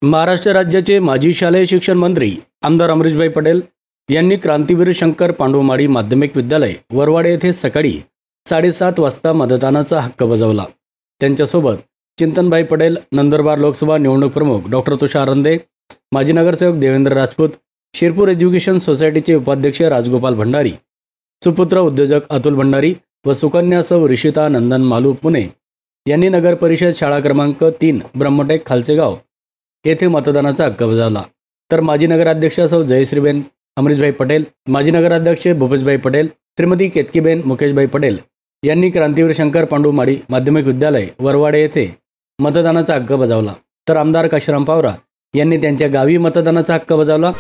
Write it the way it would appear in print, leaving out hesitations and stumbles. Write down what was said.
महाराष्ट्र राज्याचे माजी शालेय शिक्षण मंत्री आमदार अमरीशभाई पटेल यांनी क्रांतीवीर शंकर पांडुमाडी माध्यमिक विद्यालय वरवाडे येथे सकाळी 7:30 वाजता मतदानाचा हक्क बजावला। त्यांच्यासोबत चिंतनभाई पटेल, नंदुरबार लोकसभा निवडणूक प्रमुख डॉक्टर तुषार रंदे, माजी नगरसेवक देवेंद्र राजपूत, शिरपूर एज्युकेशन सोसायटीचे उपाध्यक्ष राजगोपाल भंडारी, सुपुत्र उद्योजक अतुल भंडारी व सुकन्या सौ रिषिता नंदन मालू पुणे यांनी नगर परिषद शाळा क्रमांक 3 ब्रह्मटेक खालचेगाव येथे मतदानाचा हक्क बजावला। तर माजी नगराध्यक्ष सौ जयश्रीबेन अमरीशभाई पटेल, माजी नगराध्यक्ष भूपेशभाई पटेल, श्रीमती केतकीबेन मुकेशभाई पटेल यांनी क्रांतीवीर शंकर पांडुमाडी माध्यमिक विद्यालय वरवाडे येथे मतदानाचा हक्क बजावला। तर आमदार काशीराम पावरा यांनी त्यांच्या गावी मतदानाचा हक्क बजावला।